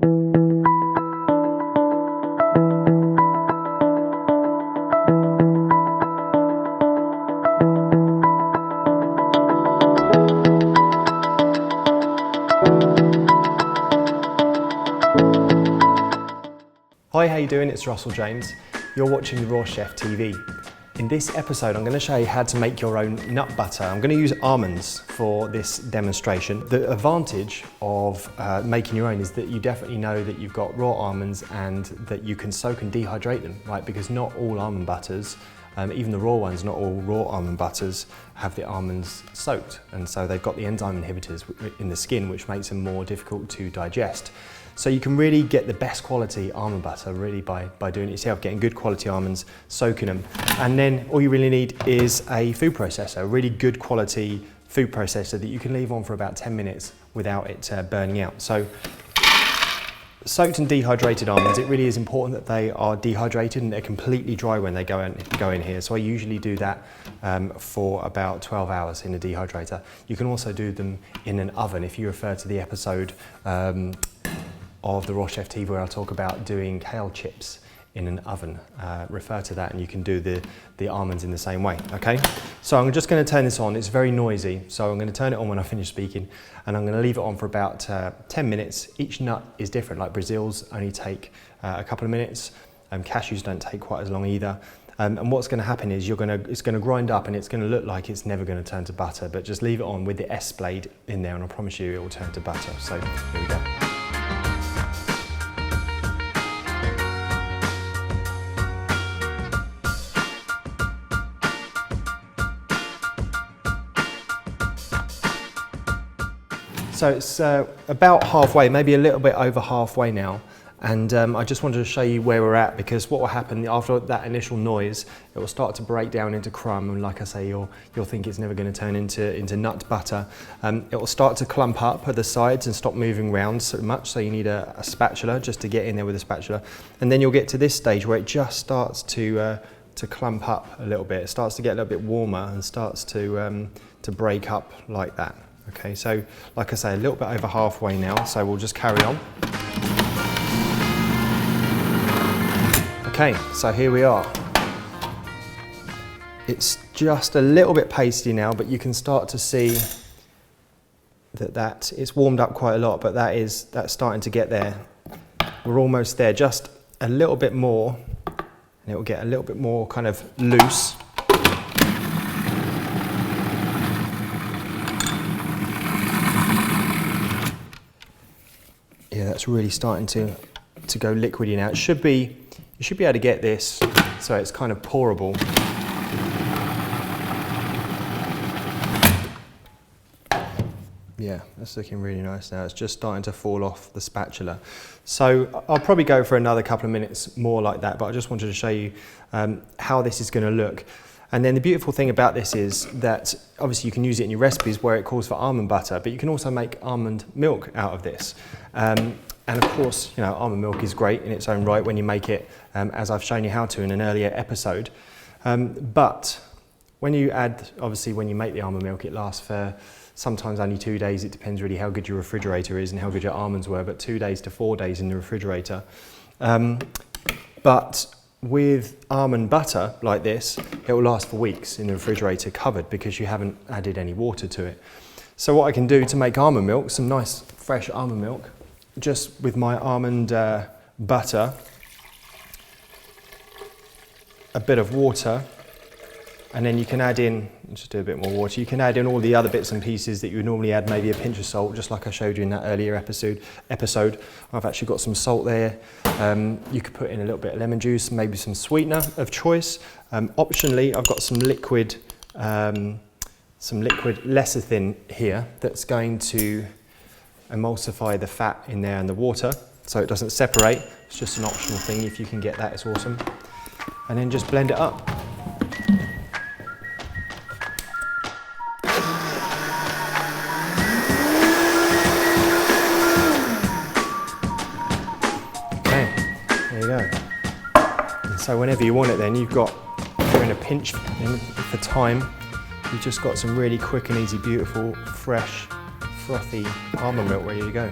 Hi, how you doing? It's Russell James. You're watching the Raw Chef TV. In this episode, I'm going to show you how to make your own nut butter. I'm going to use almonds for this demonstration. The advantage of making your own is that you definitely know that you've got raw almonds and that you can soak and dehydrate them, right? Because not all almond butters, even the raw ones, not all raw almond butters have the almonds soaked, and so they've got the enzyme inhibitors in the skin, which makes them more difficult to digest. So you can really get the best quality almond butter really by doing it yourself, getting good quality almonds, soaking them. And then all you really need is a food processor, a really good quality food processor that you can leave on for about 10 minutes without it burning out. So soaked and dehydrated almonds, it really is important that they are dehydrated and they're completely dry when they go in here. So I usually do that for about 12 hours in a dehydrator. You can also do them in an oven. If you refer to the episode of the Raw Chef TV where I'll talk about doing kale chips in an oven, refer to that and you can do the almonds in the same way, okay? So I'm just going to turn this on. It's very noisy, so I'm going to turn it on when I finish speaking, and I'm going to leave it on for about 10 minutes. Each nut is different, like Brazil's only take a couple of minutes, cashews don't take quite as long either. And what's going to happen is it's going to grind up and it's going to look like it's never going to turn to butter, but just leave it on with the S blade in there and I promise you it will turn to butter. So here we go. So it's about halfway, maybe a little bit over halfway now. And I just wanted to show you where we're at, because what will happen after that initial noise, it will start to break down into crumb. And like I say, you'll think it's never going to turn into nut butter. It will start to clump up at the sides and stop moving around so much. So you need a spatula just to get in there with a spatula. And then you'll get to this stage where it just starts to clump up a little bit. It starts to get a little bit warmer and starts to break up like that. Okay, so like I say, a little bit over halfway now, so we'll just carry on. Okay, so here we are. It's just a little bit pasty now, but you can start to see that it's warmed up quite a lot, but that's starting to get there. We're almost there, just a little bit more, and it will get a little bit more kind of loose. Yeah, that's really starting to go liquidy now. You should be able to get this so it's kind of pourable. Yeah, that's looking really nice now. It's just starting to fall off the spatula. So I'll probably go for another couple of minutes more like that, but I just wanted to show you how this is going to look. And then the beautiful thing about this is that obviously you can use it in your recipes where it calls for almond butter, but you can also make almond milk out of this. And of course, you know, almond milk is great in its own right when you make it, as I've shown you how to in an earlier episode. But when you obviously when you make the almond milk, it lasts for sometimes only 2 days. It depends really how good your refrigerator is and how good your almonds were, but 2 days to 4 days in the refrigerator. But with almond butter like this, it will last for weeks in the refrigerator covered because you haven't added any water to it. So what I can do to make almond milk, some nice fresh almond milk, just with my almond butter, a bit of water, and then you can add in, just do a bit more water, you can add in all the other bits and pieces that you would normally add, maybe a pinch of salt, just like I showed you in that earlier episode. I've actually got some salt there. You could put in a little bit of lemon juice, maybe some sweetener of choice. Optionally, I've got some liquid lecithin here that's going to emulsify the fat in there and the water so it doesn't separate. It's just an optional thing. If you can get that, it's awesome. And then just blend it up. So whenever you want it, then you're in a pinch for time, you've just got some really quick and easy, beautiful, fresh, frothy almond milk ready to go.